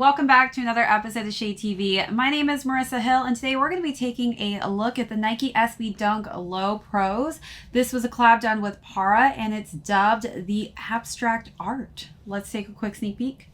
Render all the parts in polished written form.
welcome back to another episode of ShadeTV. My name is Marissa Hill, and today we're going to be taking a look at the Nike SB Dunk Low Pros. This was a collab done with Parra, and it's dubbed the Abstract Art. Let's take a quick sneak peek.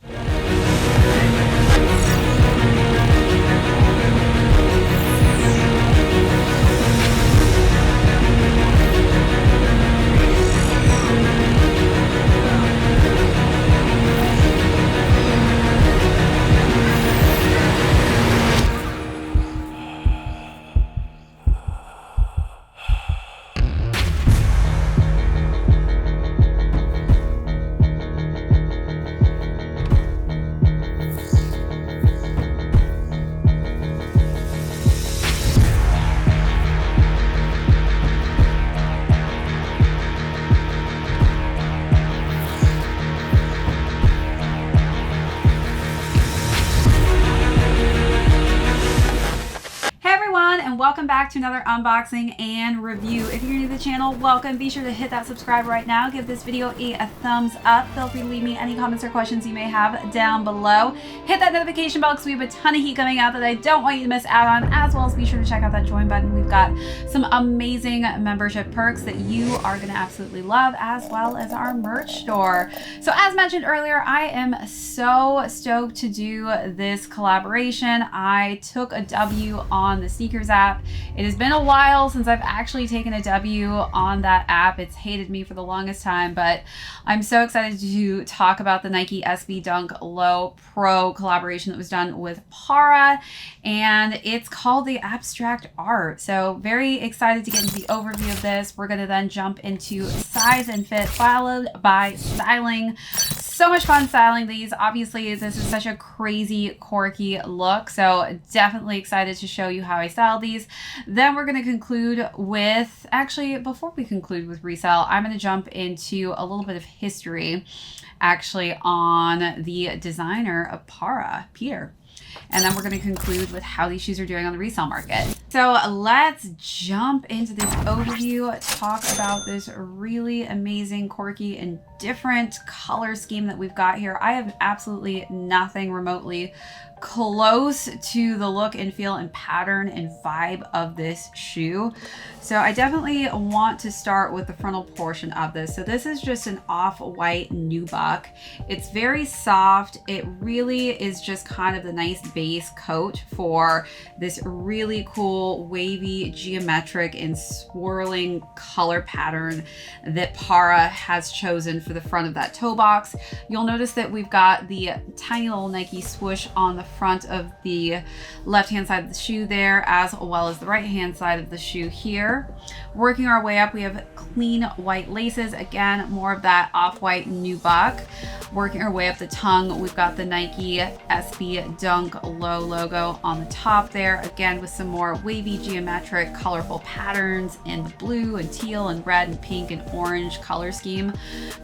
And welcome back to another unboxing and review. If you're new to the channel, welcome. Be sure to hit that subscribe right now. Give this video a thumbs up. Feel free to leave me any comments or questions you may have down below. Hit that notification bell because we have a ton of heat coming out that I don't want you to miss out on, as well as be sure to check out that join button. We've got some amazing membership perks that you are going to absolutely love, as well as our merch store. So as mentioned earlier, I am so stoked to do this collaboration. I took a W on the sneakers app. It has been a while since I've actually taken a W on that app. It's hated me for the longest time, but I'm so excited to talk about the Nike SB Dunk Low Pro collaboration that was done with Parra, and it's called the Abstract Art. So very excited to get into the overview of this. We're going to then jump into size and fit, followed by styling. So much fun styling these. Obviously, this is such a crazy, quirky look, so definitely excited to show you how I style these. Then we're going to conclude with, actually, before we conclude with Resale, I'm going to jump into a little bit of history, actually, on the designer of Parra, Piet. And then we're going to conclude with how these shoes are doing on the resale market. So let's jump into this overview, talk about this really amazing, quirky, and different color scheme that we've got here. I have absolutely nothing remotely close to the look and feel and pattern and vibe of this shoe. So I definitely want to start with the frontal portion of this. So this is just an off-white nubuck. It's very soft. It really is just kind of the nice base coat for this really cool wavy geometric and swirling color pattern that Parra has chosen for the front of that toe box. You'll notice that we've got the tiny little Nike swoosh on the front of the left-hand side of the shoe there, as well as the right-hand side of the shoe here. Working our way up, we have clean white laces. Again, more of that off-white nubuck. Working our way up the tongue, we've got the Nike SB Dunk Low logo on the top there. Again, with some more wavy, geometric, colorful patterns in the blue and teal and red and pink and orange color scheme.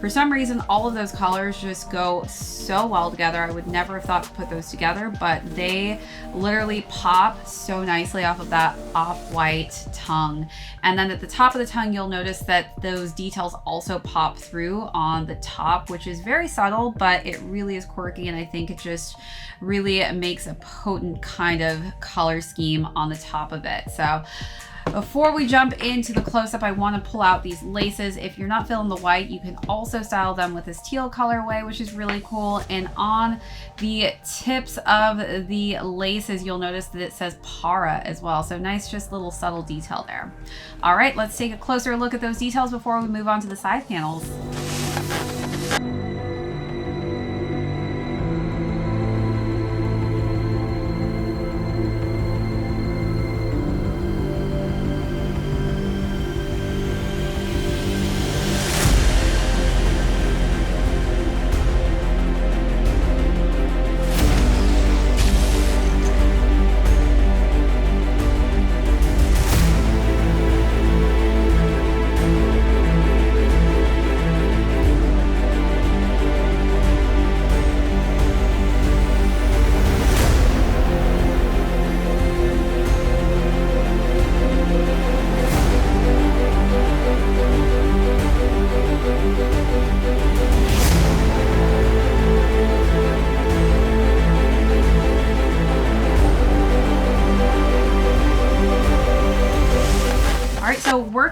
For some reason, all of those colors just go so well together. I would never have thought to put those together, but they literally pop so nicely off of that off-white tongue. And then at the top of the tongue, you'll notice that those details also pop through on the top, which is very subtle, but it really is quirky, and I think it just really makes a potent kind of color scheme on the top of it. So before we jump into the close-up, I want to pull out these laces. If you're not feeling the white, you can also style them with this teal colorway, which is really cool. And on the tips of the laces, you'll notice that it says Parra as well. So nice, just little subtle detail there. All right, let's take a closer look at those details before we move on to the side panels.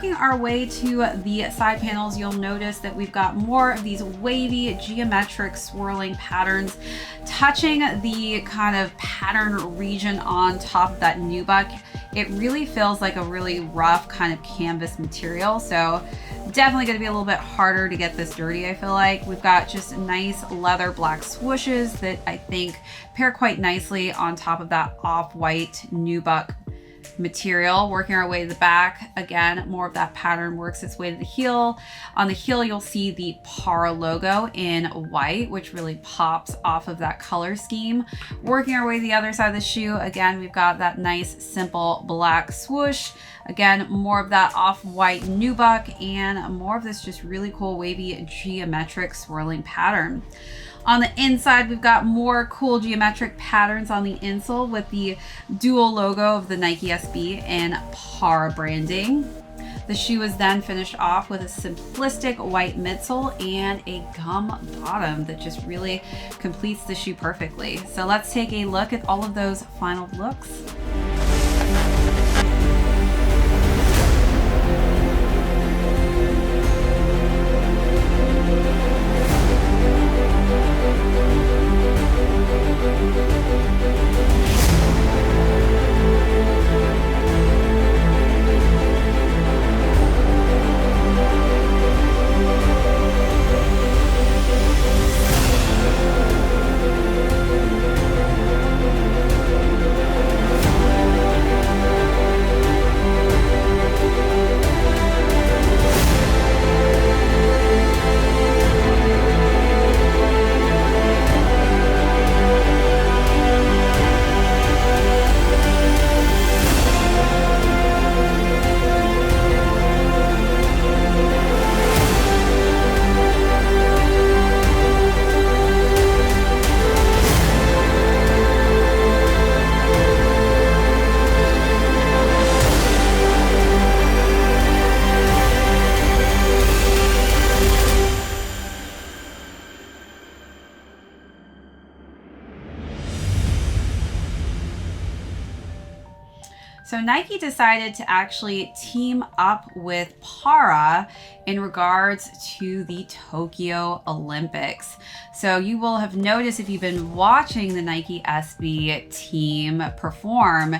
working our way to the side panels, you'll notice that we've got more of these wavy geometric swirling patterns touching the kind of pattern region on top of that nubuck. It really feels like a really rough kind of canvas material. So definitely going to be a little bit harder to get this dirty, I feel like. We've got just nice leather black swooshes that I think pair quite nicely on top of that off-white nubuck material. Working our way to the back, again, more of that pattern works its way to the heel. On the heel, you'll see the Parra logo in white, which really pops off of that color scheme. Working our way to the other side of the shoe, again, we've got that nice, simple black swoosh. Again, more of that off-white nubuck and more of this just really cool wavy geometric swirling pattern. On the inside, we've got more cool geometric patterns on the insole with the dual logo of the Nike SB and Parra branding. The shoe is then finished off with a simplistic white midsole and a gum bottom that just really completes the shoe perfectly. So let's take a look at all of those final looks. So Nike decided to actually team up with Parra in regards to the Tokyo Olympics. So you will have noticed if you've been watching the Nike SB team perform,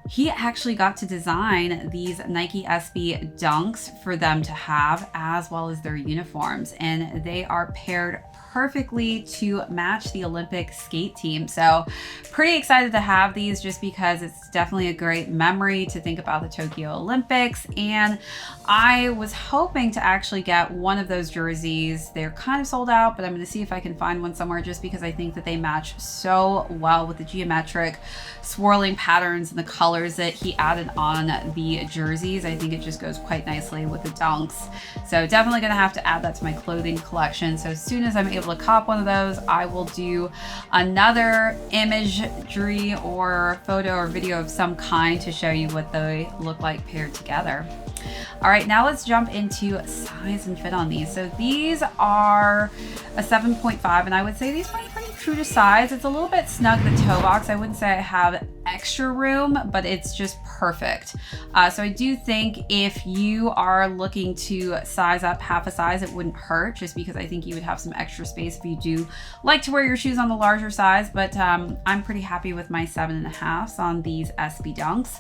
he actually got to design these Nike SB dunks for them to have, as well as their uniforms. And they are paired perfectly to match the Olympic skate team. So pretty excited to have these just because it's definitely a great memory to think about the Tokyo Olympics. And I was hoping to actually get one of those jerseys. They're kind of sold out, but I'm going to see if I can find one somewhere just because I think that they match so well with the geometric swirling patterns and the colors that he added on the jerseys. I think it just goes quite nicely with the dunks. So definitely going to have to add that to my clothing collection. So as soon as I'm able to cop one of those, I will do another imagery or photo or video of some kind to show you what they look like paired together. All right, now let's jump into size and fit on these. So these are a 7.5, and I would say these might be pretty true to size. It's a little bit snug, the toe box. I wouldn't say I have extra room, but it's just perfect. So I do think if you are looking to size up half a size, it wouldn't hurt, just because I think you would have some extra space if you do like to wear your shoes on the larger size. But I'm pretty happy with my 7.5s on these SB Dunks.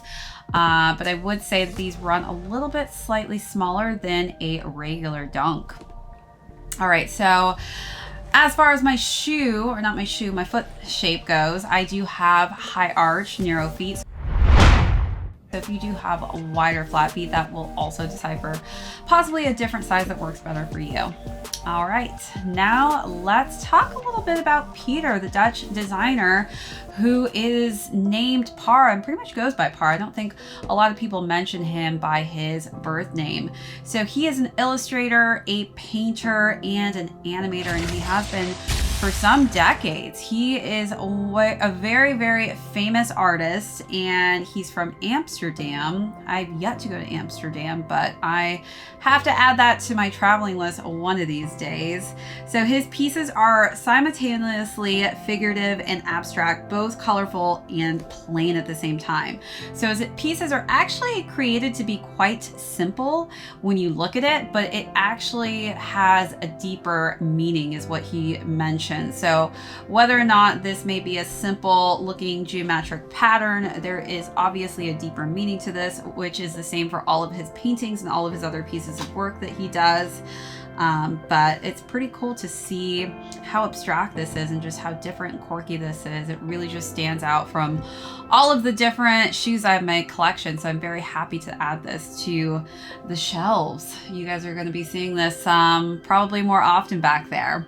But I would say that these run a little bit slightly smaller than a regular dunk. All right, so as far as my shoe, or not my shoe, my foot shape goes, I do have high arch, narrow feet. So if you do have a wider flat feet, that will also decipher possibly a different size that works better for you. All right, now let's talk a little bit about Peter, the Dutch designer who is named Parra and pretty much goes by Parra. I don't think a lot of people mention him by his birth name. So he is an illustrator, a painter, and an animator, and he has been for some decades. He is a very, very famous artist, and he's from Amsterdam. I've yet to go to Amsterdam, but I have to add that to my traveling list one of these days. So his pieces are simultaneously figurative and abstract, both colorful and plain at the same time. So his pieces are actually created to be quite simple when you look at it, but it actually has a deeper meaning, is what he mentioned. So whether or not this may be a simple looking geometric pattern, there is obviously a deeper meaning to this, which is the same for all of his paintings and all of his other pieces of work that he does. But it's pretty cool to see how abstract this is and just how different and quirky this is. It really just stands out from all of the different shoes I have in my collection. So I'm very happy to add this to the shelves. You guys are going to be seeing this probably more often back there.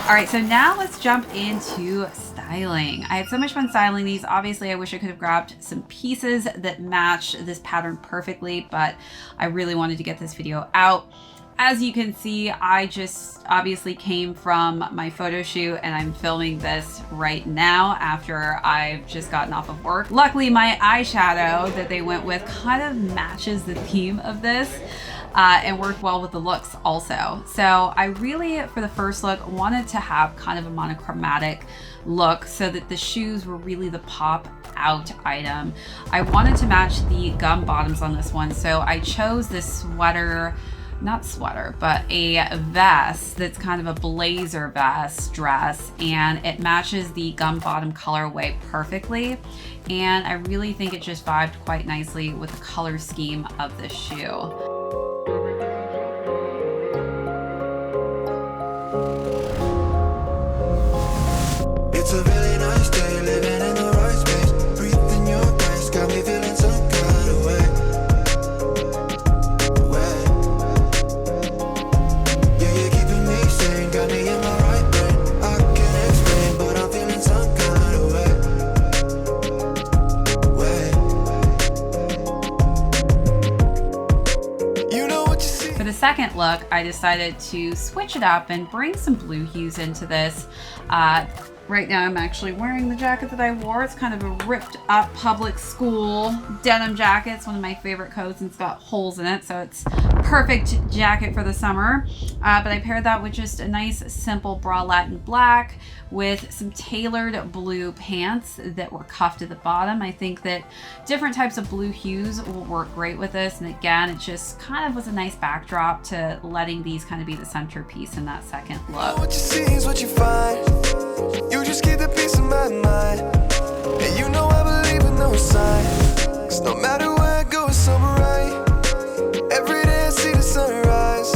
All right, so now let's jump into styling. I had so much fun styling these. Obviously, I wish I could have grabbed some pieces that match this pattern perfectly, but I really wanted to get this video out. As you can see, I just obviously came from my photo shoot and I'm filming this right now after I've just gotten off of work. Luckily, my eyeshadow that they went with kind of matches the theme of this and worked well with the looks also. So I really, for the first look, wanted to have kind of a monochromatic look so that the shoes were really the pop out item. I wanted to match the gum bottoms on this one, so I chose this sweater, not sweater, but a vest that's kind of a blazer vest dress, and it matches the gum bottom colorway perfectly. And I really think it just vibed quite nicely with the color scheme of the shoe. It's a really nice day, living in the right space. Breathing your grace, got me feeling some kind of way. Yeah, you're keeping me sane, got me in my right brain. I can't explain, but I'm feeling some kind of way. You know what you see. For the second look, I decided to switch it up and bring some blue hues into this. Right now I'm actually wearing the jacket that I wore. It's kind of a ripped up public school denim jacket. It's one of my favorite coats and it's got holes in it, so it's perfect jacket for the summer. But I paired that with just a nice simple bralette in black with some tailored blue pants that were cuffed at the bottom. I think that different types of blue hues will work great with this. And again, it just kind of was a nice backdrop to letting these kind of be the centerpiece in that second look. What you see is what you find. You just keep the peace of my mind. And you know I believe in no sign. Cause no matter where I go, it's alright. Every day I see the sunrise.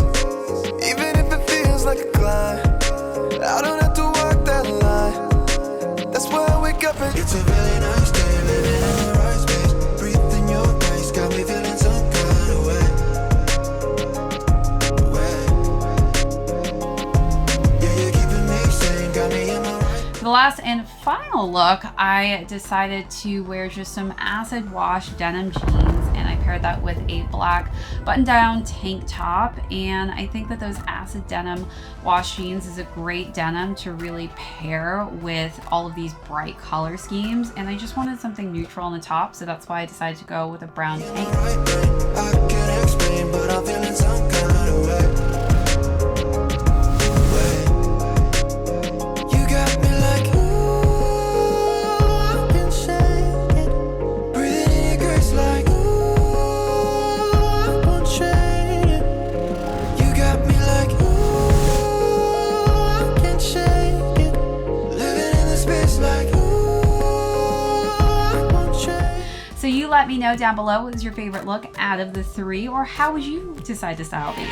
Even if it feels like a climb, I don't have to walk that line. That's why I wake up and it's a really nice day, living in the right space. Breathing your grace, got me feeling some kind of way. Yeah, you're keeping me sane, got me in my right. For the last and final look, I decided to wear just some acid wash denim jeans, and I paired that with a black button down tank top. And I think that those acid denim wash jeans is a great denim to really pair with all of these bright color schemes. And I just wanted something neutral on the top, so that's why I decided to go with a brown tank. I can't explain, but I'm feeling some kind of way. You got me like, ooh, I can shake it. Breathing in your grace like, ooh, I won't trade it. You got me like, ooh, I can shake it. Living in the space like, ooh, I won't trade. So you let me know down below, what was your favorite look out of the three, or how would you decide to style these?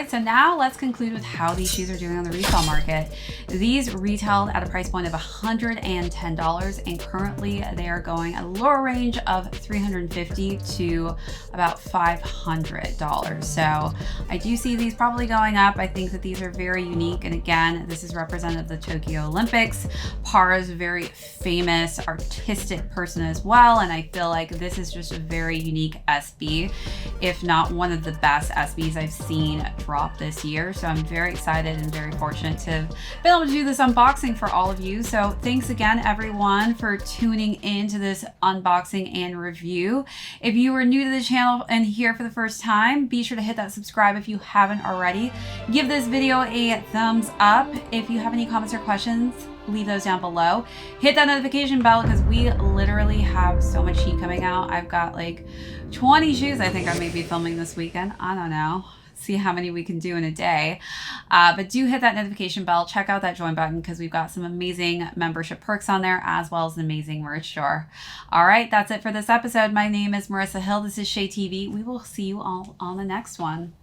right, so now let's conclude with how these shoes are doing on the resale market. These retailed at a price point of $110, and currently they are going at a lower range of $350 to about $500. So I do see these probably going up. I think that these are very unique, and again, this is representative of the Tokyo Olympics. Parra is a very famous artistic person as well, and I feel like this is just a very unique SB, if not one of the best SBs I've seen drop this year. So I'm very excited and very fortunate to have been able to do this unboxing for all of you. So thanks again, everyone, for tuning into this unboxing and review. If you are new to the channel and here for the first time, be sure to hit that subscribe if you haven't already. Give this video a thumbs up. If you have any comments or questions, leave those down below. Hit that notification bell because we literally have so much heat coming out. I've got like 20 shoes I think I may be filming this weekend. I don't know. See how many we can do in a day. But do hit that notification bell. Check out that join button because we've got some amazing membership perks on there as well as an amazing merch store. All right, that's it for this episode. My name is Marissa Hill. This is ShadeTV. We will see you all on the next one.